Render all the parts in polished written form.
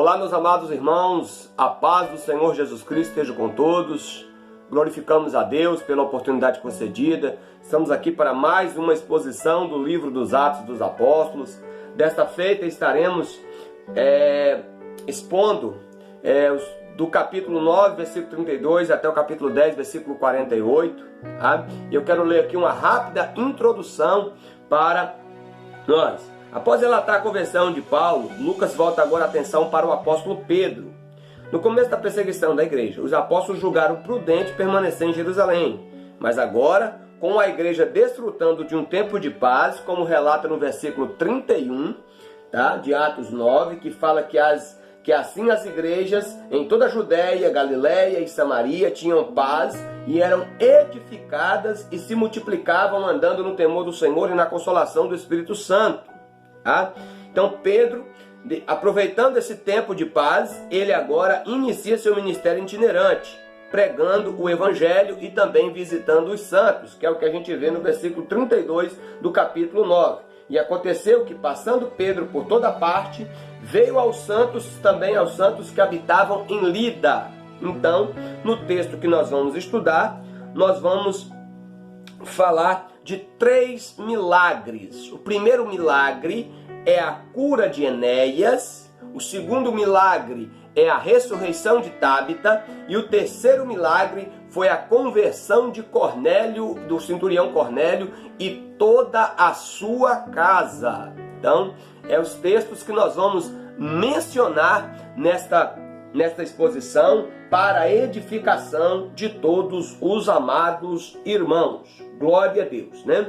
Olá, meus amados irmãos, a paz do Senhor Jesus Cristo esteja com todos. Glorificamos a Deus pela oportunidade concedida. Estamos aqui para mais uma exposição do livro dos Atos dos Apóstolos. Desta feita estaremos expondo do capítulo 9, versículo 32 até o capítulo 10, versículo 48. Tá? Eu quero ler aqui uma rápida introdução para nós. Após relatar a conversão de Paulo, Lucas volta agora a atenção para o apóstolo Pedro. No começo da perseguição da igreja, os apóstolos julgaram prudente permanecer em Jerusalém. Mas agora, com a igreja desfrutando de um tempo de paz, como relata no versículo 31, de Atos 9, que fala que assim as igrejas em toda a Judéia, Galiléia e Samaria tinham paz e eram edificadas e se multiplicavam andando no temor do Senhor e na consolação do Espírito Santo. Então Pedro, aproveitando esse tempo de paz, ele agora inicia seu ministério itinerante, pregando o Evangelho e também visitando os santos, que é o que a gente vê no versículo 32 do capítulo 9. E aconteceu que, passando Pedro por toda parte, veio aos santos, também aos santos que habitavam em Lida. Então, no texto que nós vamos estudar, nós vamos falar de 3 milagres. O primeiro milagre é a cura de Enéas, o segundo milagre é a ressurreição de Tábita e o terceiro milagre foi a conversão de Cornélio, do centurião Cornélio e toda a sua casa. Então, os textos que nós vamos mencionar nesta exposição para a edificação de todos os amados irmãos. Glória a Deus, né?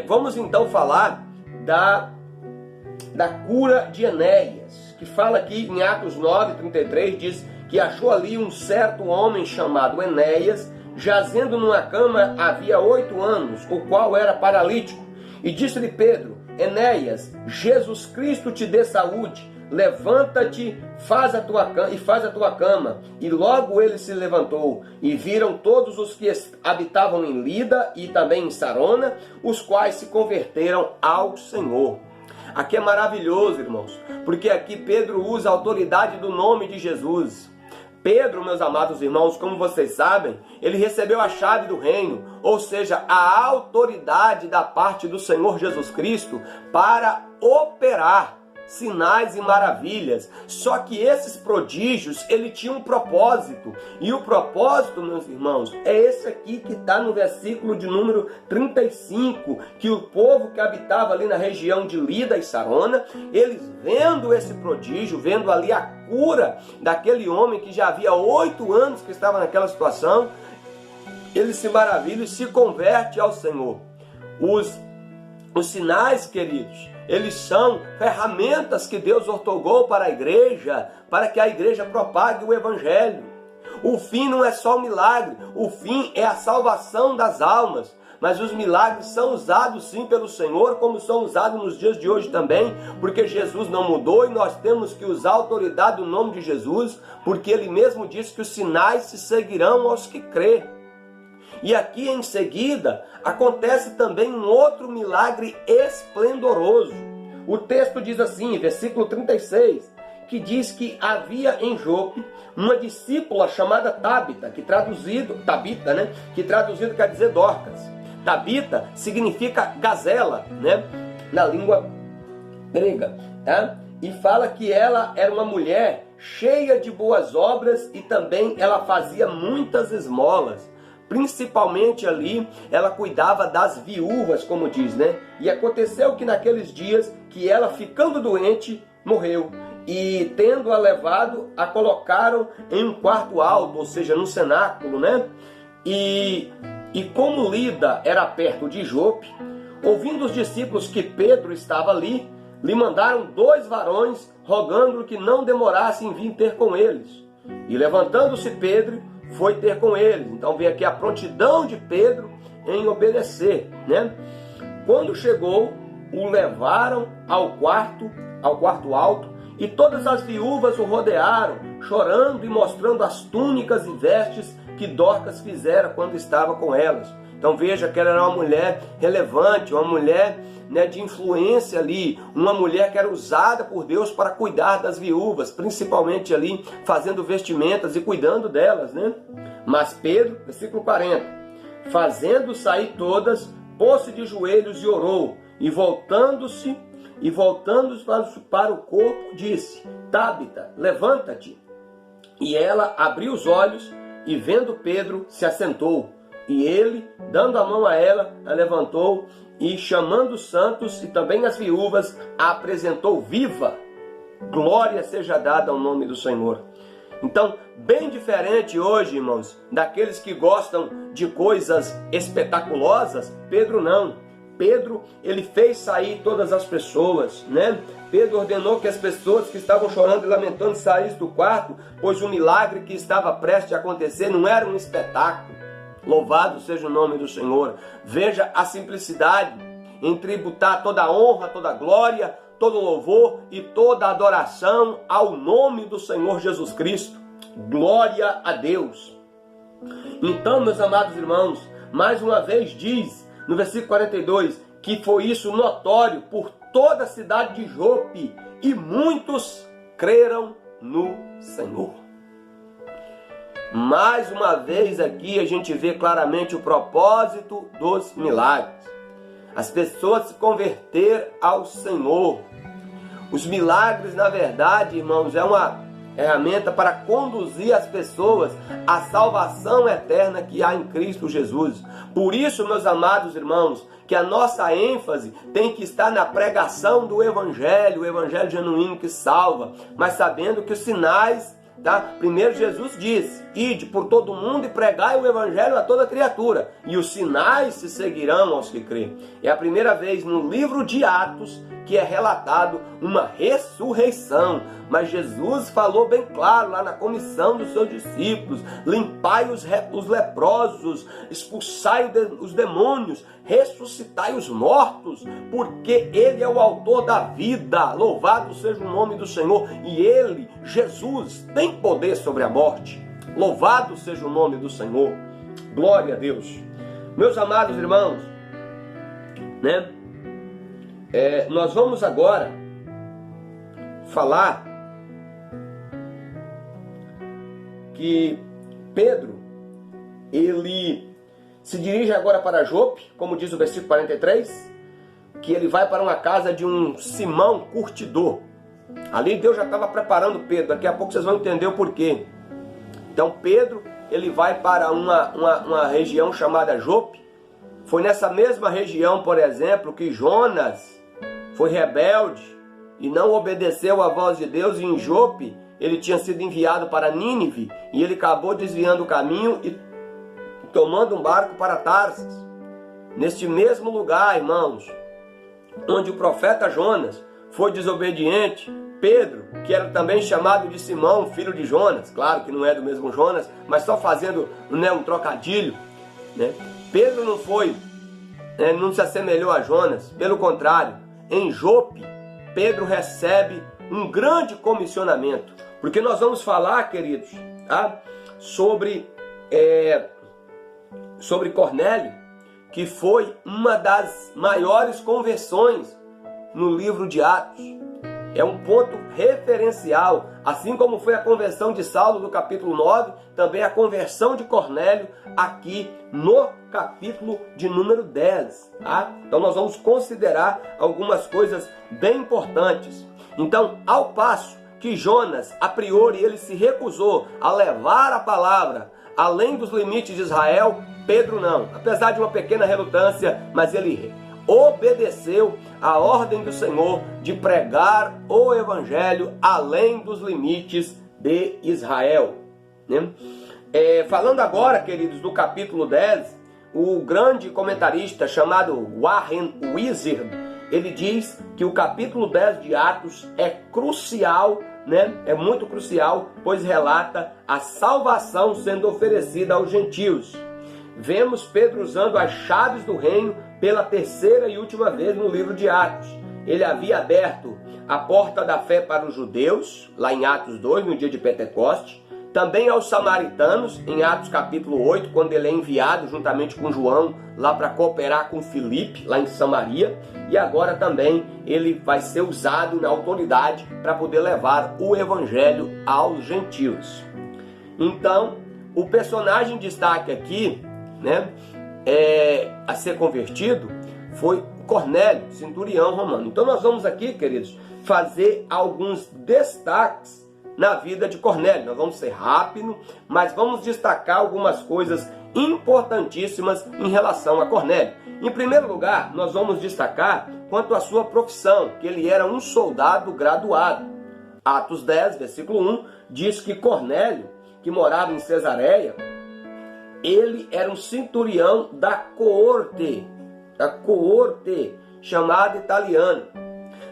Vamos então falar da cura de Enéas, que fala aqui em Atos 9, 33, diz que achou ali um certo homem chamado Enéas, jazendo numa cama havia 8 anos, o qual era paralítico. E disse-lhe Pedro: Enéas, Jesus Cristo te dê saúde, levanta-te, faz a tua cama. E logo ele se levantou, e viram todos os que habitavam em Lida e também em Sarona, os quais se converteram ao Senhor. Aqui é maravilhoso, irmãos, porque aqui Pedro usa a autoridade do nome de Jesus. Pedro, meus amados irmãos, como vocês sabem, ele recebeu a chave do reino, ou seja, a autoridade da parte do Senhor Jesus Cristo para operar sinais e maravilhas. Só que esses prodígios, ele tinha um propósito. E o propósito, meus irmãos, é esse aqui que está no versículo de número 35, que o povo que habitava ali na região de Lida e Sarona, eles vendo esse prodígio, vendo ali a cura daquele homem que já havia 8 anos que estava naquela situação, eles se maravilham e se convertem ao Senhor. Os sinais, queridos, eles são ferramentas que Deus outorgou para a igreja, para que a igreja propague o Evangelho. O fim não é só o milagre, o fim é a salvação das almas. Mas os milagres são usados sim pelo Senhor, como são usados nos dias de hoje também, porque Jesus não mudou e nós temos que usar a autoridade do nome de Jesus, porque Ele mesmo disse que os sinais se seguirão aos que crê. E aqui em seguida acontece também um outro milagre esplendoroso. O texto diz assim, versículo 36, que diz que havia em Jope uma discípula chamada Tabita, que traduzido quer dizer Dorcas. Tabita significa gazela, na língua grega, E fala que ela era uma mulher cheia de boas obras e também ela fazia muitas esmolas. Principalmente ali, ela cuidava das viúvas, como diz, E aconteceu que naqueles dias, que ela ficando doente, morreu. E tendo-a levado, a colocaram em um quarto alto, ou seja, num cenáculo, E como Lida era perto de Jope, ouvindo os discípulos que Pedro estava ali, lhe mandaram 2 varões, rogando-lhe que não demorasse em vir ter com eles. E levantando-se Pedro, foi ter com eles. Então vem aqui a prontidão de Pedro em obedecer, Quando chegou, o levaram ao quarto alto, e todas as viúvas o rodearam, chorando e mostrando as túnicas e vestes que Dorcas fizera quando estava com elas. Então veja que ela era uma mulher relevante, uma mulher, né, de influência ali, uma mulher que era usada por Deus para cuidar das viúvas, principalmente ali fazendo vestimentas e cuidando delas, né? Mas Pedro, versículo 40, fazendo sair todas, pôs-se de joelhos e orou, e voltando-se para o corpo, disse: Tábita, levanta-te. E ela abriu os olhos e, vendo Pedro, se assentou. E ele, dando a mão a ela, a levantou e, chamando os santos e também as viúvas, a apresentou viva. Glória seja dada ao nome do Senhor. Então, bem diferente hoje, irmãos, daqueles que gostam de coisas espetaculosas, Pedro não. Pedro, ele fez sair todas as pessoas, né? Pedro ordenou que as pessoas que estavam chorando e lamentando saíssem do quarto, pois o milagre que estava prestes a acontecer não era um espetáculo. Louvado seja o nome do Senhor. Veja a simplicidade em tributar toda a honra, toda a glória, todo o louvor e toda a adoração ao nome do Senhor Jesus Cristo. Glória a Deus. Então, meus amados irmãos, mais uma vez diz no versículo 42, que foi isso notório por toda a cidade de Jope, e muitos creram no Senhor. Mais uma vez aqui a gente vê claramente o propósito dos milagres. As pessoas se converter ao Senhor. Os milagres, na verdade, irmãos, é uma ferramenta para conduzir as pessoas à salvação eterna que há em Cristo Jesus. Por isso, meus amados irmãos, que a nossa ênfase tem que estar na pregação do Evangelho, o Evangelho genuíno que salva, mas sabendo que os sinais, tá? Primeiro Jesus disse: ide por todo mundo e pregai o Evangelho a toda criatura, e os sinais se seguirão aos que crêem. É a primeira vez no livro de Atos que é relatado uma ressurreição. Mas Jesus falou bem claro lá na comissão dos seus discípulos: limpai os leprosos, expulsai os demônios, ressuscitai os mortos, porque Ele é o autor da vida. Louvado seja o nome do Senhor. E Ele, Jesus, tem poder sobre a morte. Louvado seja o nome do Senhor. Glória a Deus. Meus amados irmãos, né? Nós vamos agora falar que Pedro, ele se dirige agora para Jope, como diz o versículo 43, que ele vai para uma casa de um Simão curtidor. Ali Deus já estava preparando Pedro, daqui a pouco vocês vão entender o porquê. Então Pedro, ele vai para uma região chamada Jope. Foi nessa mesma região, por exemplo, que Jonas foi rebelde e não obedeceu à voz de Deus, e em Jope ele tinha sido enviado para Nínive, e ele acabou desviando o caminho e tomando um barco para Tarsis. Neste mesmo lugar, irmãos, onde o profeta Jonas foi desobediente, Pedro, que era também chamado de Simão, filho de Jonas, claro que não é do mesmo Jonas, mas só fazendo, né, um trocadilho, né? Pedro não se assemelhou a Jonas, pelo contrário, em Jope, Pedro recebe um grande comissionamento, porque nós vamos falar, queridos, tá? sobre Cornélio, que foi uma das maiores conversões no livro de Atos. É um ponto referencial, assim como foi a conversão de Saulo no capítulo 9, também a conversão de Cornélio aqui no capítulo de número 10. Tá? Então nós vamos considerar algumas coisas bem importantes. Então, ao passo que Jonas, a priori, ele se recusou a levar a palavra além dos limites de Israel, Pedro não. Apesar de uma pequena relutância, mas ele obedeceu a ordem do Senhor de pregar o Evangelho além dos limites de Israel, né? Falando agora, queridos, do capítulo 10, o grande comentarista chamado Warren Wiersbe, ele diz que o capítulo 10 de Atos é crucial, né? É muito crucial, pois relata a salvação sendo oferecida aos gentios. Vemos Pedro usando as chaves do reino pela terceira e última vez no livro de Atos. Ele havia aberto a porta da fé para os judeus, lá em Atos 2, no dia de Pentecoste. Também aos samaritanos, em Atos capítulo 8, quando ele é enviado juntamente com João lá para cooperar com Filipe, lá em Samaria. E agora também ele vai ser usado na autoridade para poder levar o evangelho aos gentios. Então, o personagem em destaque aqui, né, a ser convertido foi Cornélio, centurião romano. Então nós vamos aqui, queridos, fazer alguns destaques na vida de Cornélio. Nós vamos ser rápido, mas vamos destacar algumas coisas importantíssimas em relação a Cornélio. Em primeiro lugar, nós vamos destacar quanto à sua profissão, que ele era um soldado graduado. Atos 10, versículo 1, diz que Cornélio, que morava em Cesareia, ele era um centurião da coorte chamada italiana.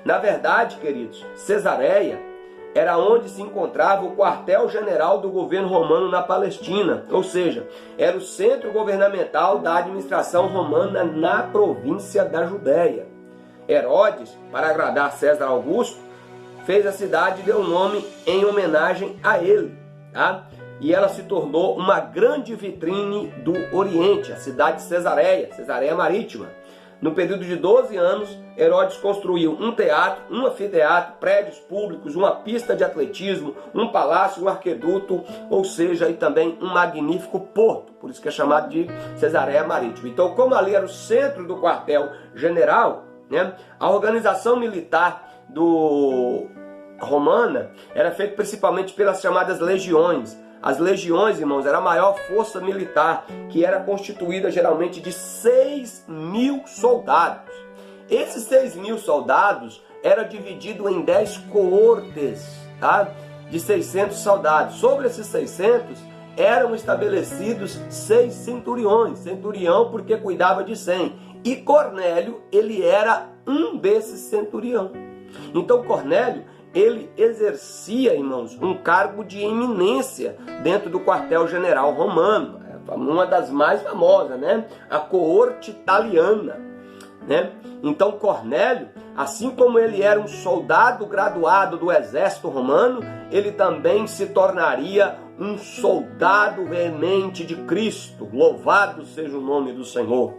Na verdade, queridos, Cesareia era onde se encontrava o quartel-general do governo romano na Palestina, ou seja, era o centro governamental da administração romana na província da Judéia. Herodes, para agradar César Augusto, fez a cidade e deu o nome em homenagem a ele, tá? E ela se tornou uma grande vitrine do Oriente, a cidade de Cesareia Marítima. No período de 12 anos, Herodes construiu um teatro, um anfiteatro, prédios públicos, uma pista de atletismo, um palácio, um arqueduto, ou seja, e também um magnífico porto, por isso que é chamado de Cesareia Marítima. Então, como ali era o centro do quartel-general, né, a organização militar romana era feita principalmente pelas chamadas legiões. As legiões, irmãos, era a maior força militar, que era constituída geralmente de 6.000 soldados. Esses 6.000 soldados era dividido em 10 coortes, tá? De 600 soldados. Sobre esses 600, eram estabelecidos 6 centuriões. Centurião porque cuidava de 100. E Cornélio, ele era um desses centurião. Então Cornélio, ele exercia, irmãos, um cargo de eminência dentro do quartel-general romano, uma das mais famosas, né? A coorte italiana, né? Então Cornélio, assim como ele era um soldado graduado do exército romano, ele também se tornaria um soldado veemente de Cristo. Louvado seja o nome do Senhor.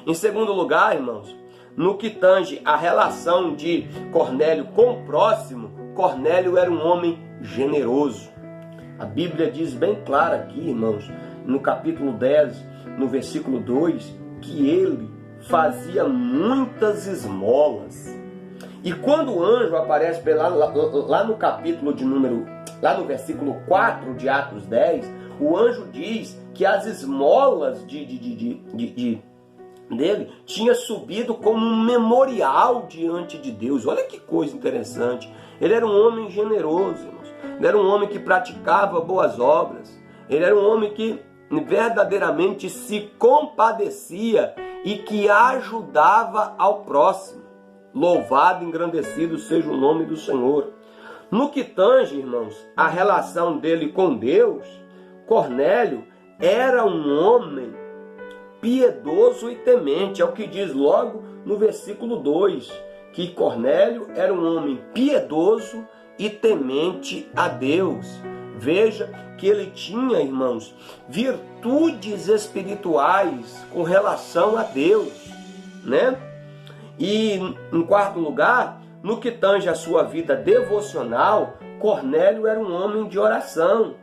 Em segundo lugar, irmãos, no que tange a relação de Cornélio com o próximo, Cornélio era um homem generoso. A Bíblia diz bem claro aqui, irmãos, no capítulo 10, no versículo 2, que ele fazia muitas esmolas. E quando o anjo aparece lá no capítulo de lá no versículo 4 de Atos 10, o anjo diz que as esmolas dele tinha subido como um memorial diante de Deus. Olha que coisa interessante. Ele era um homem generoso, irmãos. Ele era um homem que praticava boas obras. Ele era um homem que verdadeiramente se compadecia e que ajudava ao próximo. Louvado e engrandecido seja o nome do Senhor. No que tange, irmãos, a relação dele com Deus, Cornélio era um homem piedoso e temente. É o que diz logo no versículo 2, que Cornélio era um homem piedoso e temente a Deus. Veja que ele tinha, irmãos, virtudes espirituais com relação a Deus, né? E em quarto lugar, no que tange a sua vida devocional, Cornélio era um homem de oração.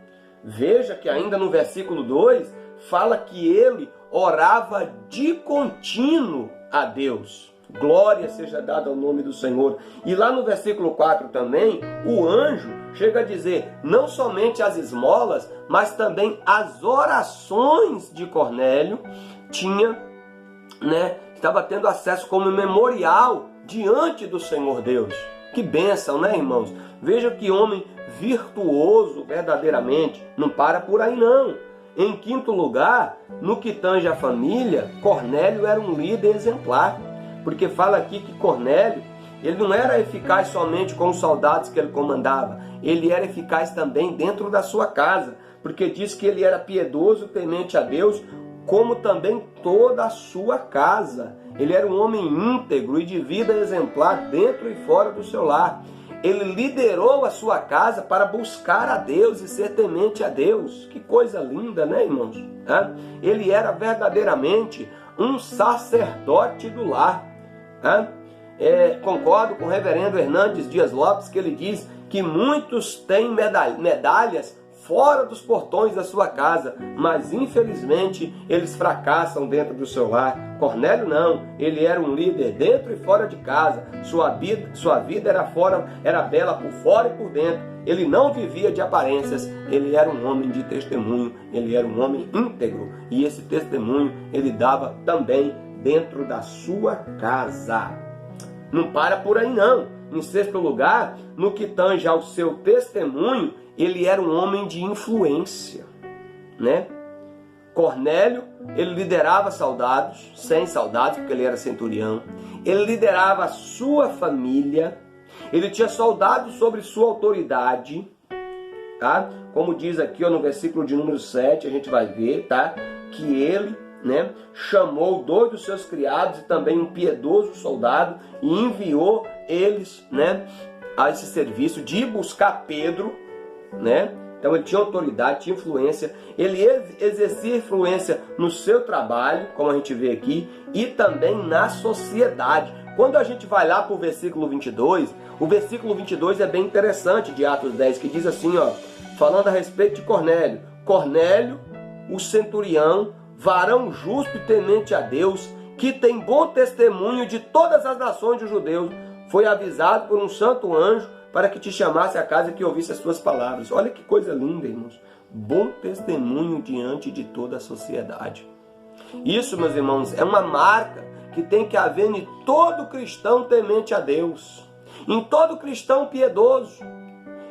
Veja que ainda no versículo 2 fala que ele orava de contínuo a Deus. Glória seja dada ao nome do Senhor. E lá no versículo 4 também, o anjo chega a dizer, não somente as esmolas, mas também as orações de Cornélio estava tendo acesso como memorial diante do Senhor Deus. Que bênção, né, irmãos? Veja que homem virtuoso verdadeiramente. Não para por aí, não. Em quinto lugar, no que tange a família, Cornélio era um líder exemplar. Porque fala aqui que Cornélio, ele não era eficaz somente com os soldados que ele comandava. Ele era eficaz também dentro da sua casa. Porque diz que ele era piedoso, temente a Deus, como também toda a sua casa. Ele era um homem íntegro e de vida exemplar dentro e fora do seu lar. ele liderou a sua casa para buscar a Deus e ser temente a Deus. Que coisa linda, né, irmãos? Ele era verdadeiramente um sacerdote do lar. Concordo com o reverendo Hernandes Dias Lopes, que ele diz que muitos têm medalhas fora dos portões da sua casa, mas infelizmente eles fracassam dentro do seu lar. Cornélio não, ele era um líder dentro e fora de casa. Sua vida era bela por fora e por dentro. Ele não vivia de aparências, ele era um homem de testemunho, ele era um homem íntegro, e esse testemunho ele dava também dentro da sua casa. Não para por aí não. Em sexto lugar, no que tange ao seu testemunho, ele era um homem de influência, né? Cornélio, ele liderava soldados, 100 soldados, porque ele era centurião. Ele liderava a sua família. Ele tinha soldados sobre sua autoridade, tá? Como diz aqui no versículo de número 7, a gente vai ver, tá? Que ele, né, chamou 2 dos seus criados e também um piedoso soldado e enviou eles, né, a esse serviço de buscar Pedro, né? Então ele tinha autoridade, tinha influência, ele exercia influência no seu trabalho, como a gente vê aqui, e também na sociedade. Quando a gente vai lá para o versículo 22, o versículo 22 é bem interessante de Atos 10, que diz assim, ó, falando a respeito de Cornélio. Cornélio, o centurião, varão justo e temente a Deus, que tem bom testemunho de todas as nações dos judeus, foi avisado por um santo anjo para que te chamasse à casa e que ouvisse as tuas palavras. Olha que coisa linda, irmãos. Bom testemunho diante de toda a sociedade. Isso, meus irmãos, é uma marca que tem que haver em todo cristão temente a Deus, em todo cristão piedoso,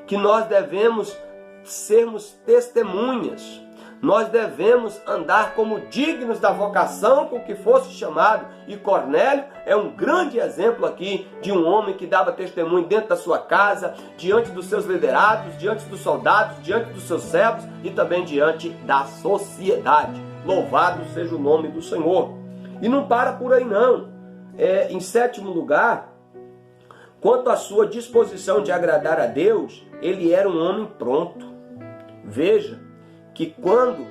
que nós devemos sermos testemunhas. Nós devemos andar como dignos da vocação com que fosse chamado. E Cornélio é um grande exemplo aqui de um homem que dava testemunho dentro da sua casa, diante dos seus liderados, diante dos soldados, diante dos seus servos e também diante da sociedade. Louvado seja o nome do Senhor. E não para por aí não. Em sétimo lugar, quanto à sua disposição de agradar a Deus, ele era um homem pronto. Veja que quando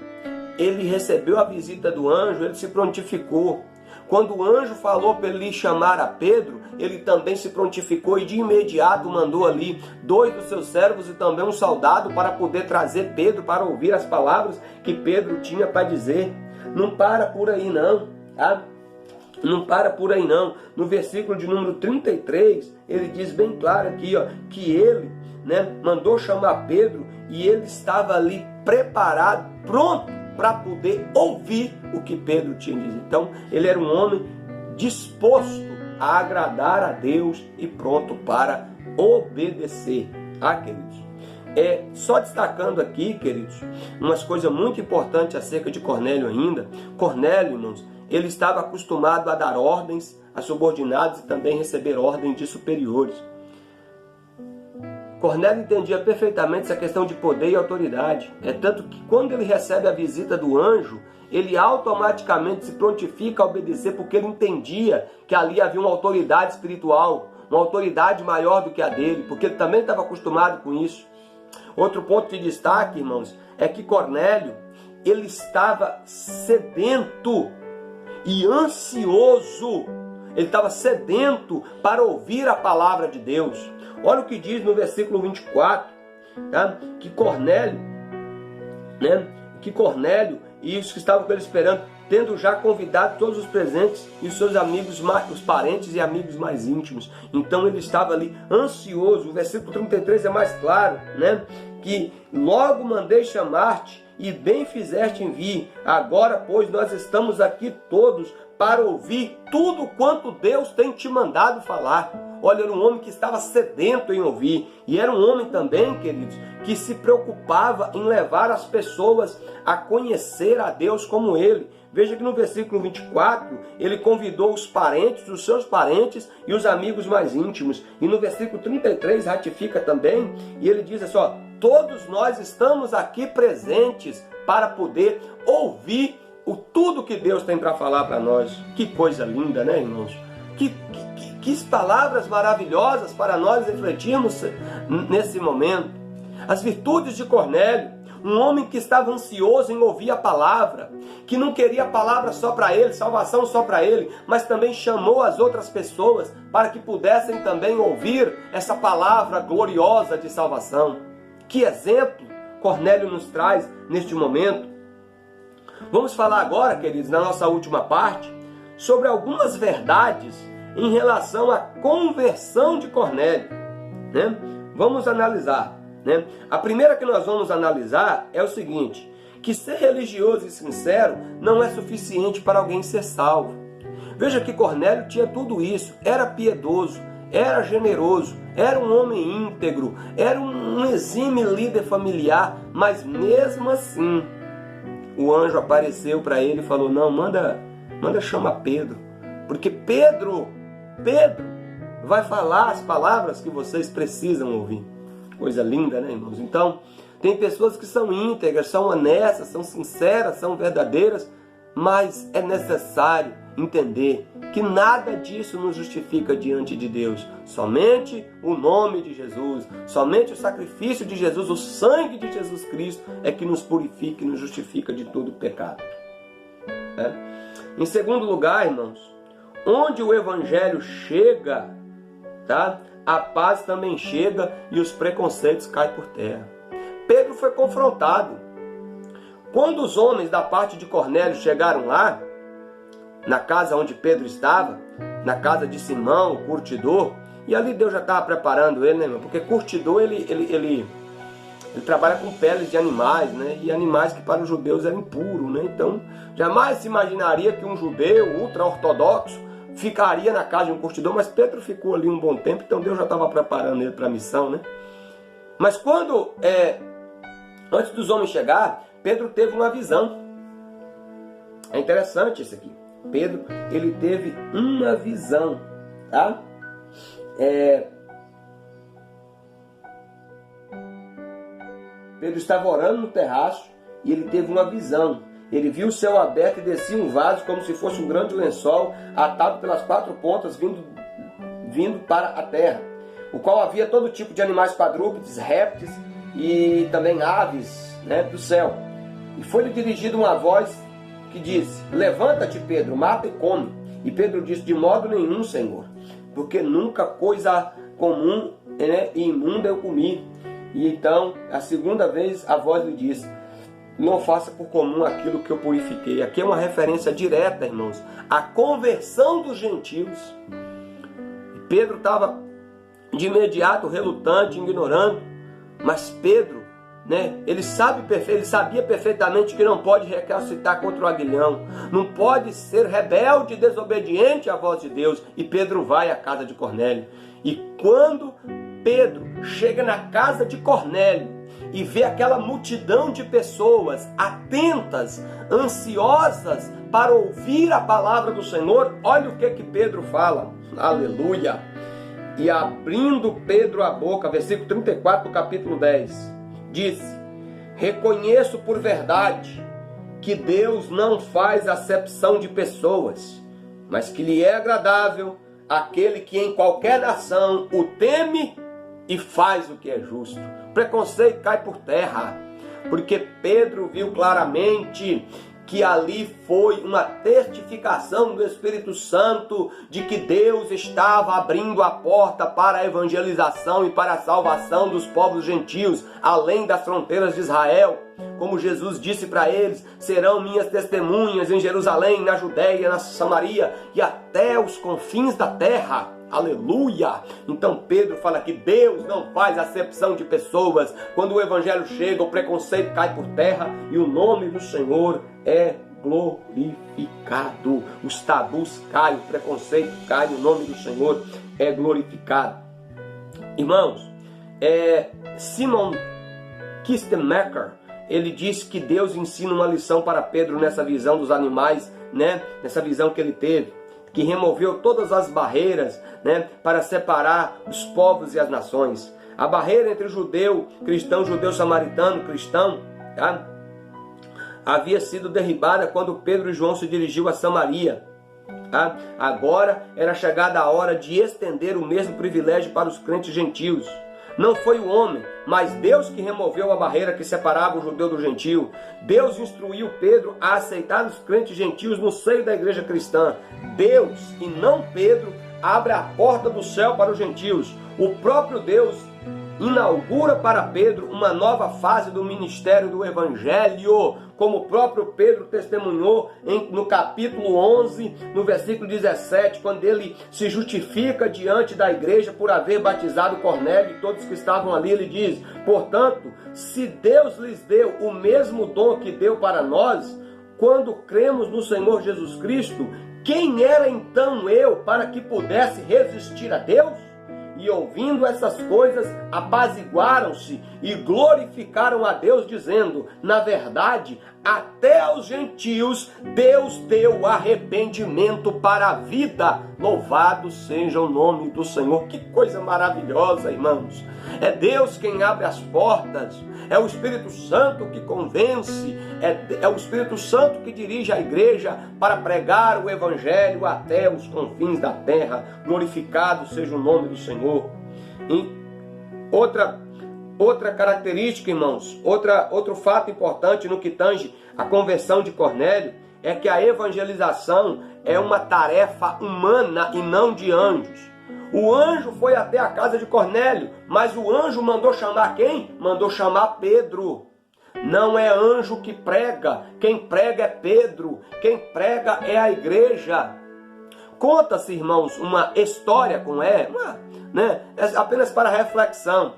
ele recebeu a visita do anjo, ele se prontificou. Quando o anjo falou para ele chamar a Pedro, ele também se prontificou e de imediato mandou ali 2 dos seus servos e também um soldado para poder trazer Pedro para ouvir as palavras que Pedro tinha para dizer. Não para por aí não, tá? Não para por aí não. No versículo de número 33, ele diz bem claro aqui, ó, que ele, né, mandou chamar Pedro e ele estava ali preparado, pronto para poder ouvir o que Pedro tinha a dizer. Então, ele era um homem disposto a agradar a Deus e pronto para obedecer. Queridos, só destacando aqui, queridos, umas coisas muito importantes acerca de Cornélio ainda. Cornélio, irmãos, ele estava acostumado a dar ordens a subordinados e também receber ordens de superiores. Cornélio entendia perfeitamente essa questão de poder e autoridade. É tanto que quando ele recebe a visita do anjo, ele automaticamente se prontifica a obedecer, porque ele entendia que ali havia uma autoridade espiritual, uma autoridade maior do que a dele, porque ele também estava acostumado com isso. Outro ponto de destaque, irmãos, é que Cornélio, ele estava sedento e ansioso. Ele estava sedento para ouvir a palavra de Deus. Olha o que diz no versículo 24, tá? Que Cornélio e os que estavam com ele esperando, tendo já convidado todos os presentes e os seus amigos, os parentes e amigos mais íntimos. Então ele estava ali ansioso. O versículo 33 é mais claro, né? Que logo mandei chamar-te e bem fizeste em vir. Agora, pois, nós estamos aqui todos para ouvir tudo quanto Deus tem te mandado falar. Olha, era um homem que estava sedento em ouvir. E era um homem também, queridos, que se preocupava em levar as pessoas a conhecer a Deus como ele. Veja que no versículo 24, ele convidou os parentes, os seus parentes e os amigos mais íntimos. E no versículo 33 ratifica também, e ele diz assim, ó, todos nós estamos aqui presentes para poder ouvir tudo que Deus tem para falar para nós. Que coisa linda, né, irmãos? Que Que palavras maravilhosas para nós refletirmos nesse momento. As virtudes de Cornélio, um homem que estava ansioso em ouvir a palavra, que não queria a palavra só para ele, salvação só para ele, mas também chamou as outras pessoas para que pudessem também ouvir essa palavra gloriosa de salvação. Que exemplo Cornélio nos traz neste momento. Vamos falar agora, queridos, na nossa última parte, sobre algumas verdades em relação à conversão de Cornélio, né? Vamos analisar, né? A primeira que nós vamos analisar é o seguinte, que ser religioso e sincero não é suficiente para alguém ser salvo. Veja que Cornélio tinha tudo isso, era piedoso, era generoso, era um homem íntegro, era um exímio líder familiar, mas mesmo assim, o anjo apareceu para ele e falou, não, manda chamar Pedro, porque Pedro vai falar as palavras que vocês precisam ouvir. Coisa linda, né, irmãos? Então, tem pessoas que são íntegras, são honestas, são sinceras, são verdadeiras, mas é necessário entender que nada disso nos justifica diante de Deus. Somente o nome de Jesus, somente o sacrifício de Jesus, o sangue de Jesus Cristo é que nos purifica e nos justifica de todo pecado. Em segundo lugar, irmãos, onde o evangelho chega, tá? A paz também chega e os preconceitos caem por terra. Pedro foi confrontado. Quando os homens da parte de Cornélio chegaram lá, na casa onde Pedro estava, na casa de Simão, o curtidor, e ali Deus já estava preparando ele, né, irmão? Porque curtidor, ele trabalha com peles de animais, né? E animais que para os judeus eram impuros, né? Então, jamais se imaginaria que um judeu ultra-ortodoxo ficaria na casa de um curtidor, mas Pedro ficou ali um bom tempo, então Deus já estava preparando ele para a missão, né? Mas quando, antes dos homens chegar, Pedro teve uma visão. É interessante isso aqui. Pedro, ele teve uma visão, tá? Pedro estava orando no terraço e ele teve uma visão. Ele viu o céu aberto e descia um vaso como se fosse um grande lençol atado pelas 4 pontas vindo para a terra, o qual havia todo tipo de animais quadrúpedes, répteis e também aves, né, do céu. E foi-lhe dirigida uma voz que disse, levanta-te, Pedro, mata e come. E Pedro disse, de modo nenhum, Senhor, porque nunca coisa comum, né, e imunda eu comi. E então, a segunda vez, a voz lhe disse, não faça por comum aquilo que eu purifiquei. Aqui é uma referência direta, irmãos, à conversão dos gentios. E Pedro estava de imediato relutante, ignorando, mas Pedro, né, ele sabia perfeitamente que não pode recalcitrar contra o aguilhão, não pode ser rebelde e desobediente à voz de Deus. E Pedro vai à casa de Cornélio. E quando Pedro chega na casa de Cornélio e vê aquela multidão de pessoas atentas, ansiosas para ouvir a palavra do Senhor, olha o que Pedro fala. Aleluia! E abrindo Pedro a boca, versículo 34 do capítulo 10, disse, reconheço por verdade que Deus não faz acepção de pessoas, mas que lhe é agradável aquele que em qualquer nação o teme e faz o que é justo. O preconceito cai por terra, porque Pedro viu claramente que ali foi uma testificação do Espírito Santo de que Deus estava abrindo a porta para a evangelização e para a salvação dos povos gentios, além das fronteiras de Israel. Como Jesus disse para eles, serão minhas testemunhas em Jerusalém, na Judéia, na Samaria e até os confins da terra. Aleluia! Então Pedro fala que Deus não faz acepção de pessoas. Quando o evangelho chega, o preconceito cai por terra e o nome do Senhor é glorificado. Os tabus caem, o preconceito cai, o nome do Senhor é glorificado. Irmãos, Simon Kistemaker, ele diz que Deus ensina uma lição para Pedro nessa visão dos animais, né? Nessa visão que ele teve, que removeu todas as barreiras, né, para separar os povos e as nações. A barreira entre judeu samaritano, cristão, tá, havia sido derribada quando Pedro e João se dirigiu a Samaria. Agora era chegada a hora de estender o mesmo privilégio para os crentes gentios. Não foi o homem, mas Deus que removeu a barreira que separava o judeu do gentio. Deus instruiu Pedro a aceitar os crentes gentios no seio da igreja cristã. Deus, e não Pedro, abre a porta do céu para os gentios. O próprio Deus inaugura para Pedro uma nova fase do ministério do Evangelho, como o próprio Pedro testemunhou no capítulo 11, no versículo 17, quando ele se justifica diante da igreja por haver batizado Cornélio e todos que estavam ali. Ele diz: portanto, se Deus lhes deu o mesmo dom que deu para nós, quando cremos no Senhor Jesus Cristo, quem era então eu para que pudesse resistir a Deus? E ouvindo essas coisas, apaziguaram-se e glorificaram a Deus, dizendo: na verdade, até aos gentios Deus deu arrependimento para a vida. Louvado seja o nome do Senhor. Que coisa maravilhosa, irmãos. É Deus quem abre as portas, é o Espírito Santo que convence, é o Espírito Santo que dirige a igreja para pregar o Evangelho até os confins da terra. Glorificado seja o nome do Senhor. E outra característica, irmãos, outro fato importante no que tange a conversão de Cornélio, é que a evangelização é uma tarefa humana e não de anjos. O anjo foi até a casa de Cornélio, mas o anjo mandou chamar quem? Mandou chamar Pedro. Não é anjo que prega, quem prega é Pedro, quem prega é a igreja. Conta-se, irmãos, uma história apenas para reflexão,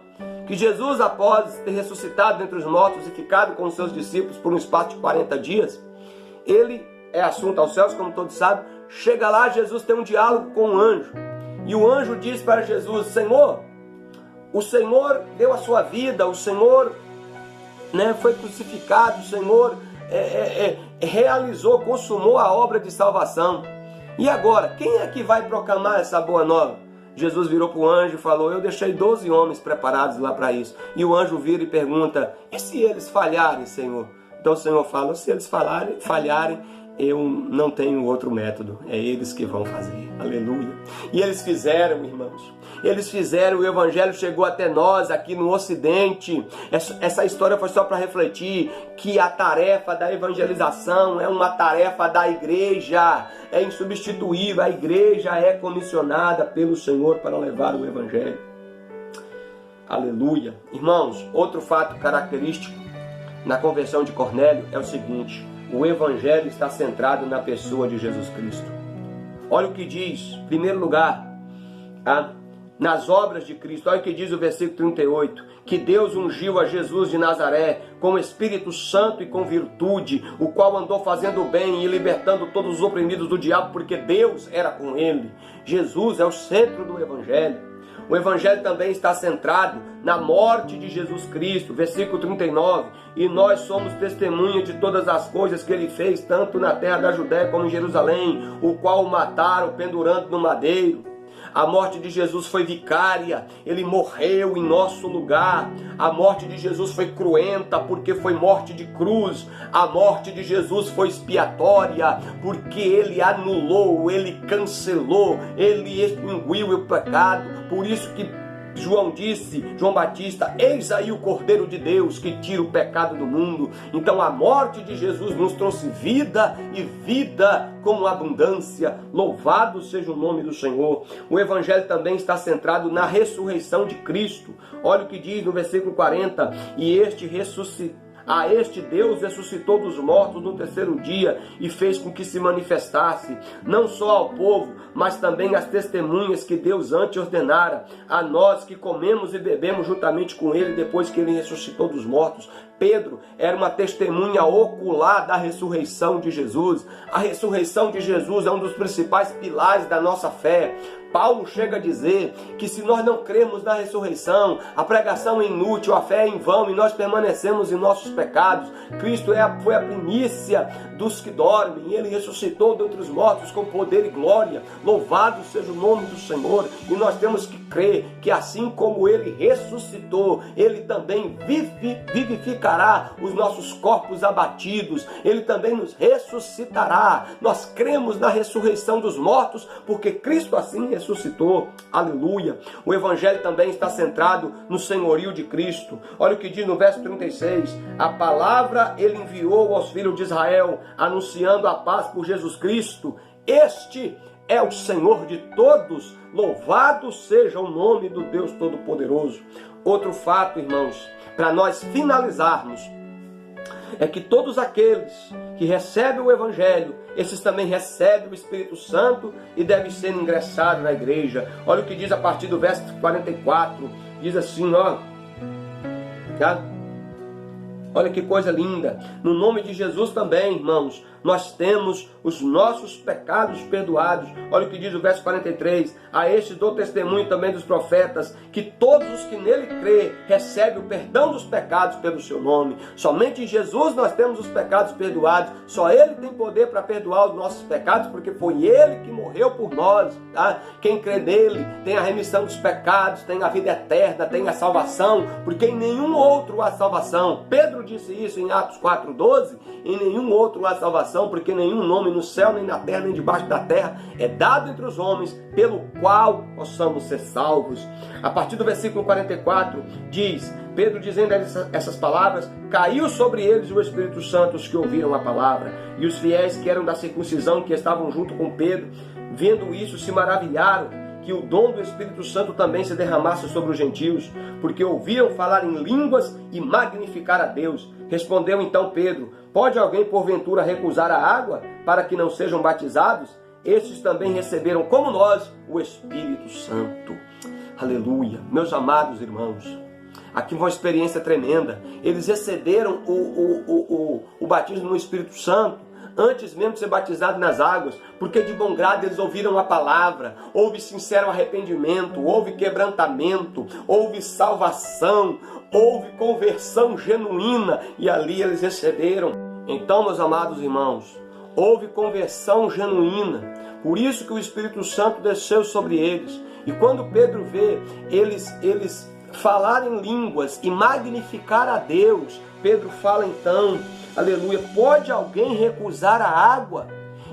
que Jesus, após ter ressuscitado entre os mortos e ficado com os seus discípulos por um espaço de 40 dias, ele é assunto aos céus, como todos sabem. Chega lá, Jesus tem um diálogo com o anjo. E o anjo diz para Jesus: Senhor, o Senhor deu a sua vida, o Senhor foi crucificado, o Senhor realizou, consumou a obra de salvação. E agora, quem é que vai proclamar essa boa nova? Jesus virou para o anjo e falou: eu deixei 12 homens preparados lá para isso. E o anjo vira e pergunta: e se eles falharem, Senhor? Então o Senhor fala: se eles falharem, eu não tenho outro método, é eles que vão fazer. Aleluia. E eles fizeram, irmãos. Eles fizeram, o Evangelho chegou até nós aqui no Ocidente. Essa história foi só para refletir que a tarefa da evangelização é uma tarefa da igreja, é insubstituível. A igreja é comissionada pelo Senhor para levar o Evangelho. Aleluia. Irmãos, outro fato característico na conversão de Cornélio é o seguinte: o Evangelho está centrado na pessoa de Jesus Cristo. Olha o que diz, em primeiro lugar, nas obras de Cristo. Olha o que diz o versículo 38, que Deus ungiu a Jesus de Nazaré com o Espírito Santo e com virtude, o qual andou fazendo o bem e libertando todos os oprimidos do diabo, porque Deus era com ele. Jesus é o centro do Evangelho. O Evangelho também está centrado na morte de Jesus Cristo, versículo 39, e nós somos testemunhas de todas as coisas que ele fez, tanto na terra da Judéia como em Jerusalém, o qual o mataram pendurando no madeiro. A morte de Jesus foi vicária, ele morreu em nosso lugar. A morte de Jesus foi cruenta, porque foi morte de cruz. A morte de Jesus foi expiatória, porque ele anulou, ele cancelou, ele extinguiu o pecado. Por isso que João Batista: eis aí o Cordeiro de Deus que tira o pecado do mundo. Então a morte de Jesus nos trouxe vida, e vida com abundância. Louvado seja o nome do Senhor. O Evangelho também está centrado na ressurreição de Cristo. Olha o que diz no versículo 40, a este Deus ressuscitou dos mortos no terceiro dia e fez com que se manifestasse, não só ao povo, mas também às testemunhas que Deus antes ordenara, a nós que comemos e bebemos juntamente com ele depois que ele ressuscitou dos mortos. Pedro era uma testemunha ocular da ressurreição de Jesus. A ressurreição de Jesus é um dos principais pilares da nossa fé. Paulo chega a dizer que se nós não cremos na ressurreição, a pregação é inútil, a fé é em vão e nós permanecemos em nossos pecados. Cristo foi a primícia dos que dormem, ele ressuscitou dentre os mortos com poder e glória. Louvado seja o nome do Senhor. E nós temos que crer que assim como ele ressuscitou, ele também vivificará ressuscitará os nossos corpos abatidos, Ele também nos ressuscitará. Nós cremos na ressurreição dos mortos, porque Cristo assim ressuscitou. Aleluia. O Evangelho também está centrado no senhorio de Cristo. Olha o que diz no verso 36. A palavra Ele enviou aos filhos de Israel, anunciando a paz por Jesus Cristo. Este é o Senhor de todos, louvado seja o nome do Deus Todo-Poderoso. Outro fato, irmãos, para nós finalizarmos, é que todos aqueles que recebem o Evangelho, esses também recebem o Espírito Santo e devem ser ingressados na igreja. Olha o que diz a partir do verso 44, diz assim, ó, tá? Olha que coisa linda. No nome de Jesus também, irmãos, nós temos os nossos pecados perdoados. Olha o que diz o verso 43. A este dou testemunho também dos profetas, que todos os que nele crê recebem o perdão dos pecados pelo seu nome. Somente em Jesus nós temos os pecados perdoados. Só Ele tem poder para perdoar os nossos pecados, porque foi Ele que morreu por nós. Tá? Quem crê nele tem a remissão dos pecados, tem a vida eterna, tem a salvação, porque em nenhum outro há salvação. Pedro disse isso em Atos 4:12. Em nenhum outro há salvação, porque nenhum nome no céu, nem na terra, nem debaixo da terra é dado entre os homens, pelo qual possamos ser salvos. A partir do versículo 44, diz, Pedro dizendo essas palavras, caiu sobre eles o Espírito Santo, os que ouviram a palavra, e os fiéis que eram da circuncisão, que estavam junto com Pedro, vendo isso, se maravilharam, que o dom do Espírito Santo também se derramasse sobre os gentios, porque ouviram falar em línguas e magnificar a Deus. Respondeu então Pedro, pode alguém porventura recusar a água para que não sejam batizados? Estes também receberam, como nós, o Espírito Santo. Aleluia. Meus amados irmãos, aqui uma experiência tremenda. Eles receberam o batismo no Espírito Santo antes mesmo de ser batizado nas águas, porque de bom grado eles ouviram a palavra, houve sincero arrependimento, houve quebrantamento, houve salvação, houve conversão genuína, e ali eles receberam. Então, meus amados irmãos, houve conversão genuína, por isso que o Espírito Santo desceu sobre eles. E quando Pedro vê eles falar em línguas e magnificar a Deus, Pedro fala então, aleluia, pode alguém recusar a água?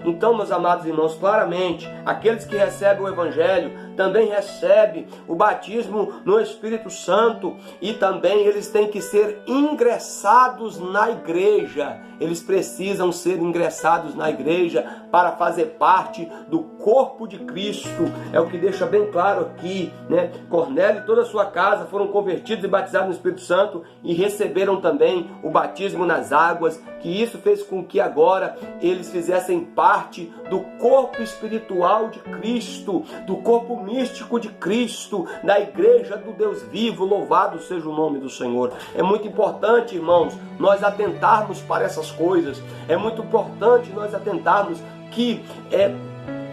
Então, meus amados irmãos, claramente, aqueles que recebem o Evangelho também recebem o batismo no Espírito Santo, e também eles têm que ser ingressados na igreja. Eles precisam ser ingressados na igreja para fazer parte do corpo de Cristo. É o que deixa bem claro aqui, né? Cornélio e toda a sua casa foram convertidos e batizados no Espírito Santo e receberam também o batismo nas águas, que isso fez com que agora eles fizessem parte do corpo espiritual de Cristo, do corpo místico de Cristo, da igreja do Deus vivo. Louvado seja o nome do Senhor. É muito importante, irmãos, nós atentarmos para essas coisas. É muito importante nós atentarmos que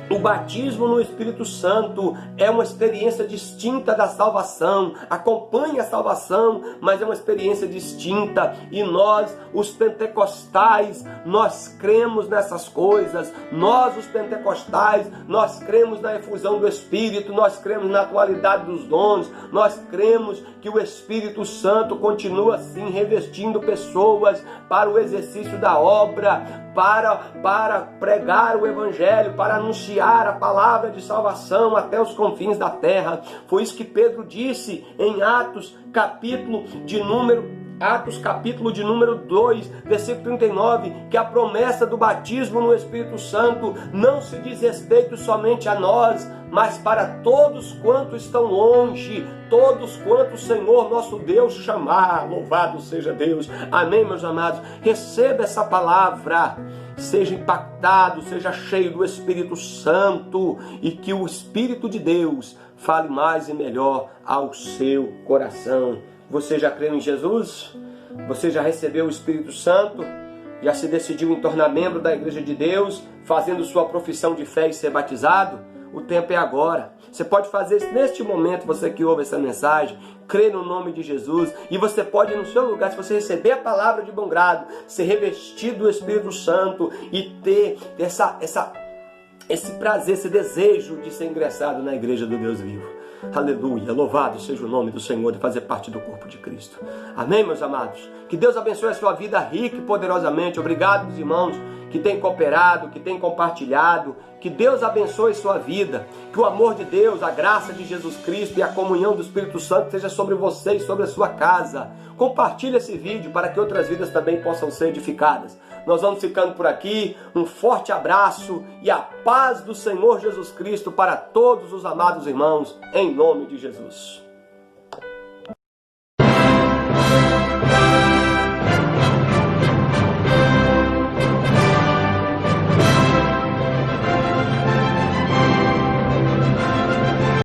o batismo no Espírito Santo é uma experiência distinta da salvação, acompanha a salvação, mas é uma experiência distinta, e nós, os pentecostais, nós cremos nessas coisas. Nós, os pentecostais, nós cremos na efusão do Espírito, nós cremos na atualidade dos dons, nós cremos que o Espírito Santo continua assim revestindo pessoas para o exercício da obra, para pregar o Evangelho, para anunciar a palavra de salvação até os confins da terra. Foi isso que Pedro disse em Atos, capítulo de número 2, versículo 39, que a promessa do batismo no Espírito Santo não se diz respeito somente a nós, mas para todos quantos estão longe, todos quantos o Senhor nosso Deus chamar. Louvado seja Deus. Amém, meus amados? Receba essa palavra, seja impactado, seja cheio do Espírito Santo, e que o Espírito de Deus fale mais e melhor ao seu coração. Você já creu em Jesus? Você já recebeu o Espírito Santo? Já se decidiu em tornar membro da Igreja de Deus, fazendo sua profissão de fé e ser batizado? O tempo é agora. Você pode fazer isso neste momento, você que ouve essa mensagem. Crê no nome de Jesus, e você pode ir no seu lugar, se você receber a palavra de bom grado, ser revestido do Espírito Santo e ter esse prazer, esse desejo de ser ingressado na Igreja do Deus vivo. Aleluia, louvado seja o nome do Senhor e fazer parte do corpo de Cristo. Amém, meus amados? Que Deus abençoe a sua vida rica e poderosamente. Obrigado, meus irmãos, que têm cooperado, que têm compartilhado. Que Deus abençoe sua vida. Que o amor de Deus, a graça de Jesus Cristo e a comunhão do Espírito Santo seja sobre você e sobre a sua casa. Compartilhe esse vídeo para que outras vidas também possam ser edificadas. Nós vamos ficando por aqui. Um forte abraço e a paz do Senhor Jesus Cristo para todos os amados irmãos, em nome de Jesus.